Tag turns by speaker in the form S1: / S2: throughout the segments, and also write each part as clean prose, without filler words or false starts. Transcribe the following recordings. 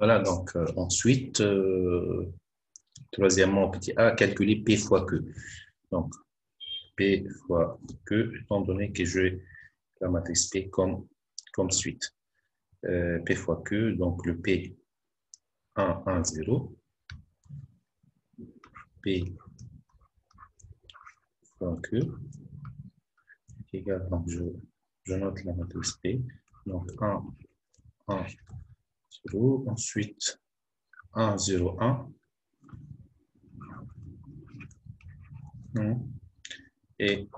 S1: Voilà, donc ensuite, troisièmement, petit a, calculer P fois Q. Donc, P fois Q, étant donné que j'ai la matrice P comme suite. P fois Q, donc le P 1, 1, 0. P fois Q est égal, donc je note la matrice P. Donc 1, 1, 0. Ensuite, 1, 0, 1. Et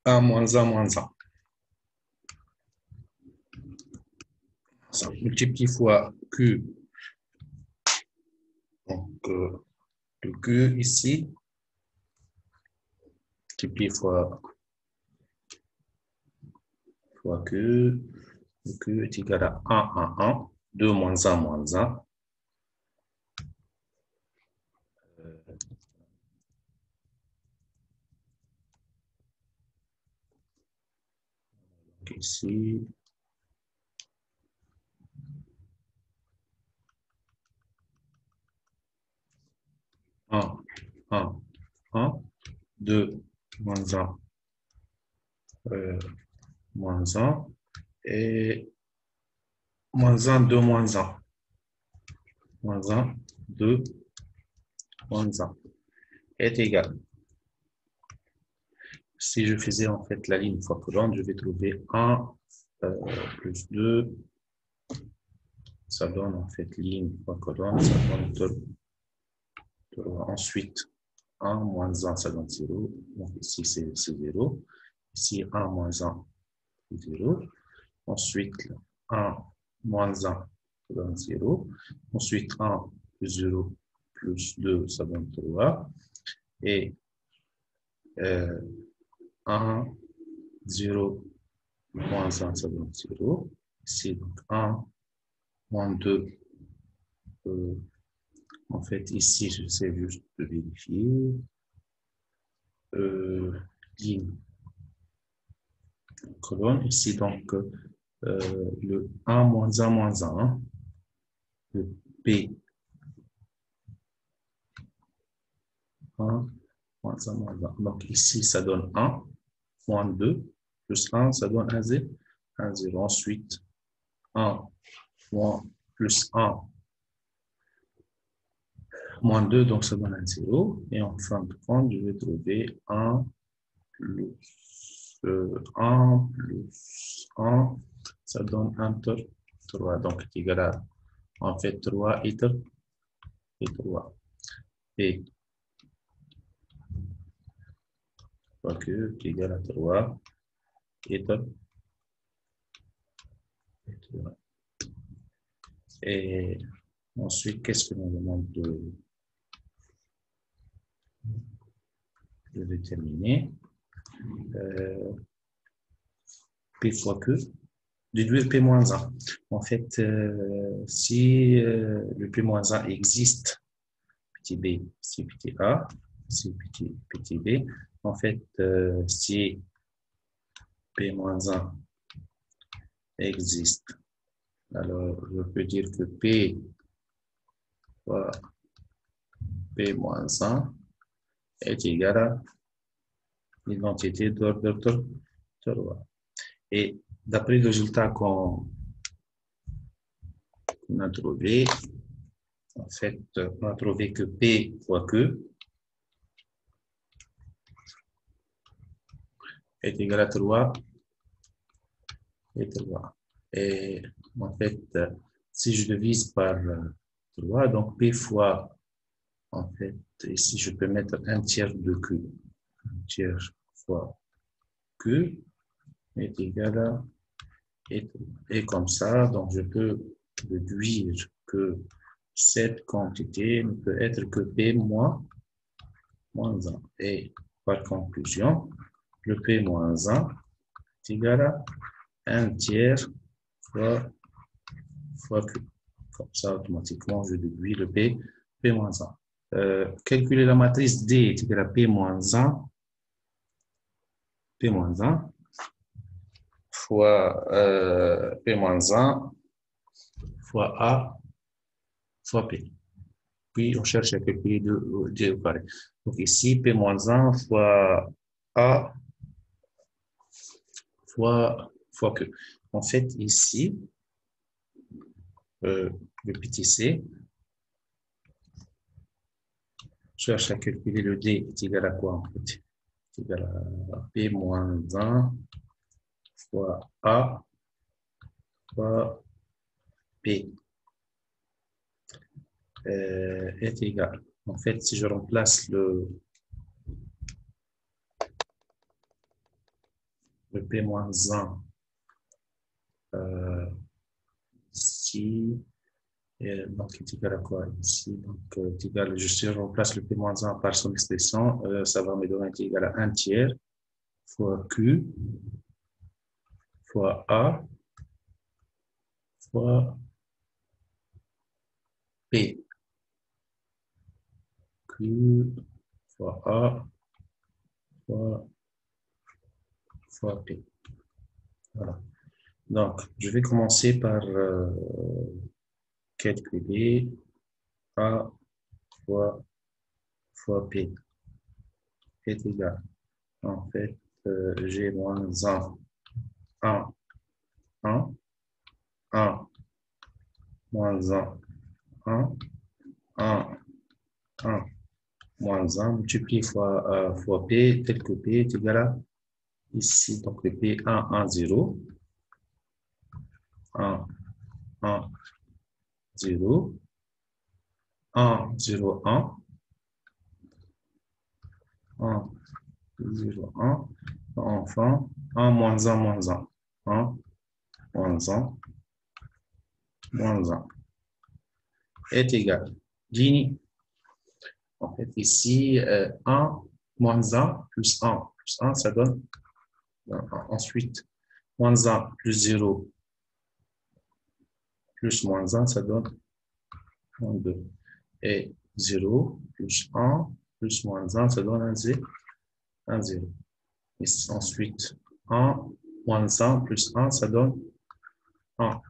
S1: 1 moins 1 moins 1. Ça multiplie fois Q. Donc, le Q ici, multiplie fois Q. Le Q est égal à 1, 1, 1. 2 moins 1 moins 1. Donc ici, 1, 1, 1. 2 moins 1 moins 1. Et moins 1, 2 moins 1. Moins 1, 2, moins 1 est égal. Si je faisais en fait la ligne fois colonne, je vais trouver 1 plus 2. Ça donne en fait ligne fois colonne, ça donne 2. Ensuite, 1 moins 1, ça donne 0. Donc ici, c'est 0. Ici, 1 moins 1, 0. Ensuite, 1 moins 1, ça donne 0. Ensuite, 1 plus 0 plus 2, ça donne 3. Et 1, 0, moins 1, ça donne 0. Ici, donc 1, moins 2. En fait, ici, j'essaie juste de vérifier. Ligne colonne. Ici, donc, le 1 moins 1 moins 1. Le P 1 moins 1 moins 1. Donc, ici, ça donne 1 moins 2 plus 1, ça donne 1, 0. 1, 0. Ensuite, 1 moins plus 1 moins 2, donc ça donne un 0. Et en fin de compte, je vais trouver 1 plus 1 plus 1, ça donne 1 sur 3. Donc, c'est égal à, en fait, 3 et 3. Et que est égal à 3 et 3. Et ensuite, qu'est-ce que l'on demande de déterminer? P fois Q, déduire P moins 1. En fait, si le P moins 1 existe, petit b, si petit a, si petit b, en fait, si P moins 1 existe, alors je peux dire que P fois P moins 1 est égal à l'identité d'ordre 3. Et d'après le résultat qu'on a trouvé, en fait, on a trouvé que P fois Q est égal à 3 et 3. Et en fait, si je divise par 3, donc P fois, en fait, ici je peux mettre un tiers de Q. Un tiers fois Q est égal à, et comme ça, donc je peux déduire que cette quantité ne peut être que P moins 1. Et par conclusion, le P moins 1 est égal à 1 tiers fois Q. Comme ça, automatiquement, je déduis le P moins 1. Calculer la matrice D est égal à P moins 1 fois P moins 1 fois A fois P. Puis, on cherche à calculer D au carré. Donc, ici, P moins 1 fois A fois Q. En fait, ici, le petit c, cherche à calculer le D est égal à quoi en fait? C'est égal à P moins 1 fois A fois P est égal. En fait, si je remplace le P moins 1 ici, donc est égal à quoi ici? Donc, est égal, je remplace le P moins 1 par son expression, ça va me donner est égal à 1 tiers fois Q fois A fois P. Q fois A fois P. Voilà. Donc, je vais commencer par calculer A fois P est égal. En fait, G moins 1, 1, 1, moins 1, 1, 1, moins 1, multiplié fois P, tel que P est égal à ici, donc le P 1, 0, 1, 0, 0, 0, enfin, 1 moins 1 moins 1, 1 moins 1 moins 1 est égal. Gini, en fait, ici, 1 moins 1 plus 1, ça donne, ensuite, moins 1 plus 0 plus moins 1, ça donne 2. Et 0 plus 1 plus moins 1, ça donne 1, 0. Et ensuite, 1 moins 1 plus 1, ça donne 1.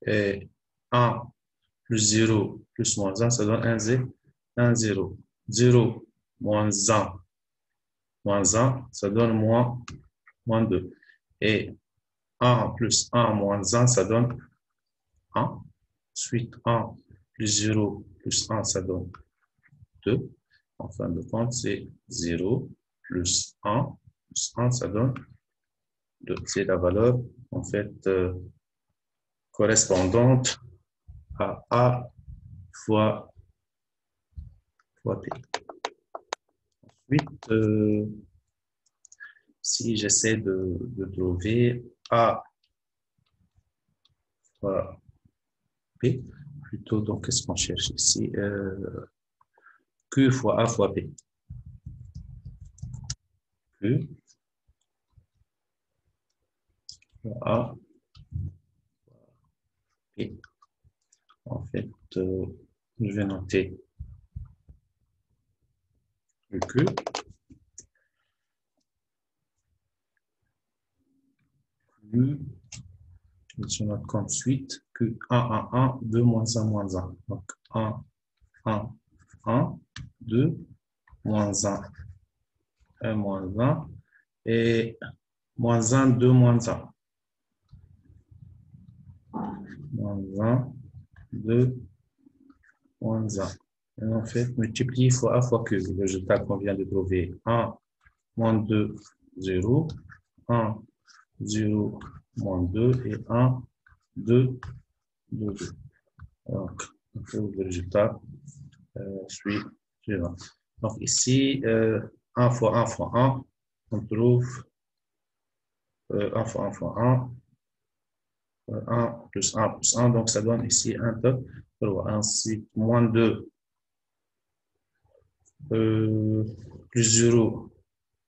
S1: Et 1 plus 0 plus moins 1, ça donne 1, 0. 0 moins 1, ça donne moins 2. Et 1 plus 1 moins 1, ça donne 1. Ensuite, 1 plus 0 plus 1, ça donne 2. En fin de compte, c'est 0 plus 1 plus 1, ça donne 2. C'est la valeur, en fait, correspondante à A fois P. Ensuite, si j'essaie de trouver A fois P, plutôt, donc, qu'est-ce qu'on cherche ici? Q fois A fois P. Q fois A P. En fait, je vais noter le Q. Q, je note comme suite Q 1, 2, moins 1, moins 1. Donc, 1, 2, moins 1, moins 1, et moins 1, 2, moins 1. Moins 1, 2, moins 1. Et en fait, multiplie fois A fois Q. Le résultat qu'on vient de trouver, 1, moins 2, 0, 1, 0, moins 2, et 1, 2, 2. Donc, on trouve le résultat suivant. Donc, ici, 1 fois 1 fois 1, on trouve 1 fois 1 fois 1, 1 plus 1 plus 1, donc ça donne ici 1 top. Ensuite, moins 2 plus 0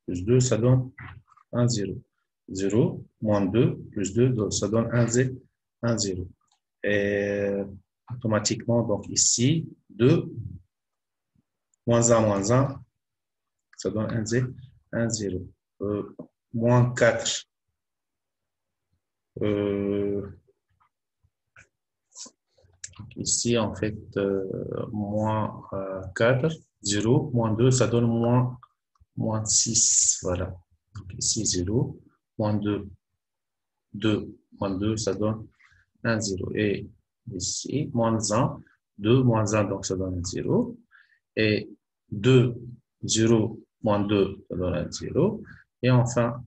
S1: plus 2, ça donne 1, 0. 0, moins 2 plus 2, donc ça donne 1, 0. Et automatiquement, donc ici, 2, moins 1, ça donne 1, 0. Moins 4, ici, en fait, moins 4, 0, moins 2, ça donne moins 6. Voilà. Donc ici, 0, moins 2, 2, moins 2, ça donne 1, 0. Et ici, moins 1, 2, moins 1, donc ça donne 0. Et 2, 0, moins 2, ça donne un 0. Et enfin,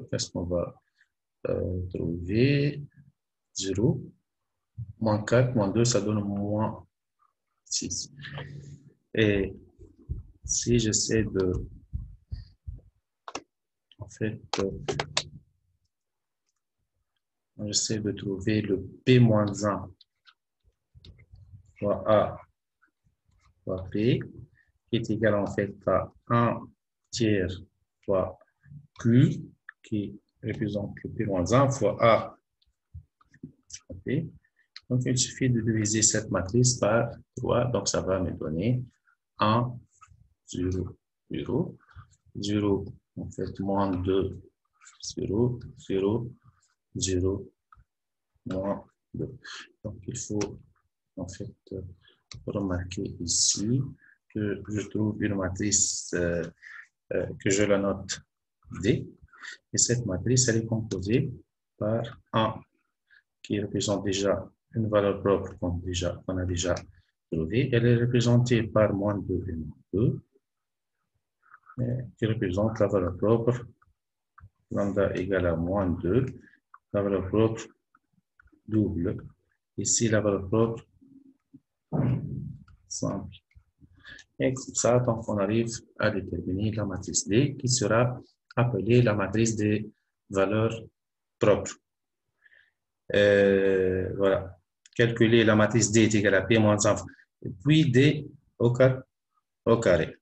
S1: qu'est-ce qu'on va trouver? 0, moins 4, moins 2, ça donne moins 6. Et si j'essaie de, en fait, j'essaie de trouver le P-1 fois A fois P, qui est égal en fait à 1 tiers fois Q, qui représente le P-1 fois A fois P. Donc, il suffit de diviser cette matrice par 3, donc ça va me donner 1, 0, 0, 0, en fait, moins 2, 0, 0, 0, moins 2. Donc, il faut en fait remarquer ici que je trouve une matrice que je la note D. Et cette matrice, elle est composée par 1 qui représente déjà une valeur propre qu'on a déjà trouvée. Elle est représentée par moins 2 et moins 2, qui représente la valeur propre lambda égale à moins 2, la valeur propre double. Ici, la valeur propre simple. Et comme ça, donc on arrive à déterminer la matrice D qui sera appelée la matrice des valeurs propres. Voilà. Calculer la matrice D est égale à P moins 1, puis D au carré.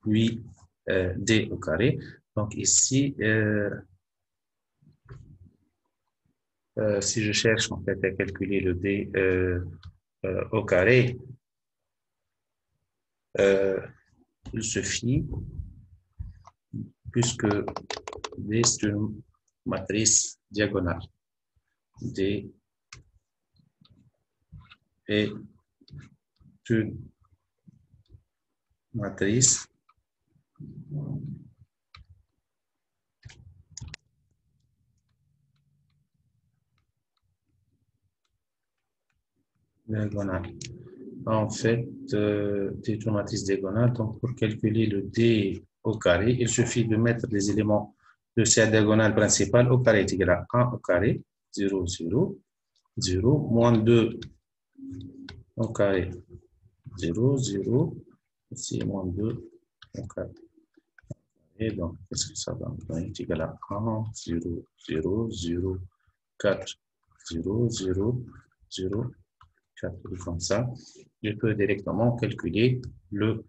S1: Puis D au carré. Donc ici, si je cherche en fait à calculer le D au carré, il suffit, puisque D c'est une matrice diagonale. D est une matrice diagonale. En fait, c'est une matrice diagonale. Donc, pour calculer le D au carré, il suffit de mettre les éléments de cette diagonale principale au carré est égal à 1 au carré, 0, 0, 0, moins 2 au carré, 0, 0, ici moins 2 au carré. Et donc, qu'est-ce que ça va me donner? C'est égal à 1, 0, 0, 0, 4, 0, 0, 0, 4. Et comme ça, je peux directement calculer le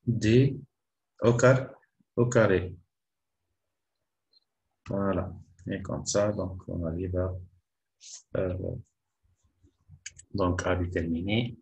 S1: D au carré. Voilà. Et comme ça, donc, on arrive à, donc, à déterminer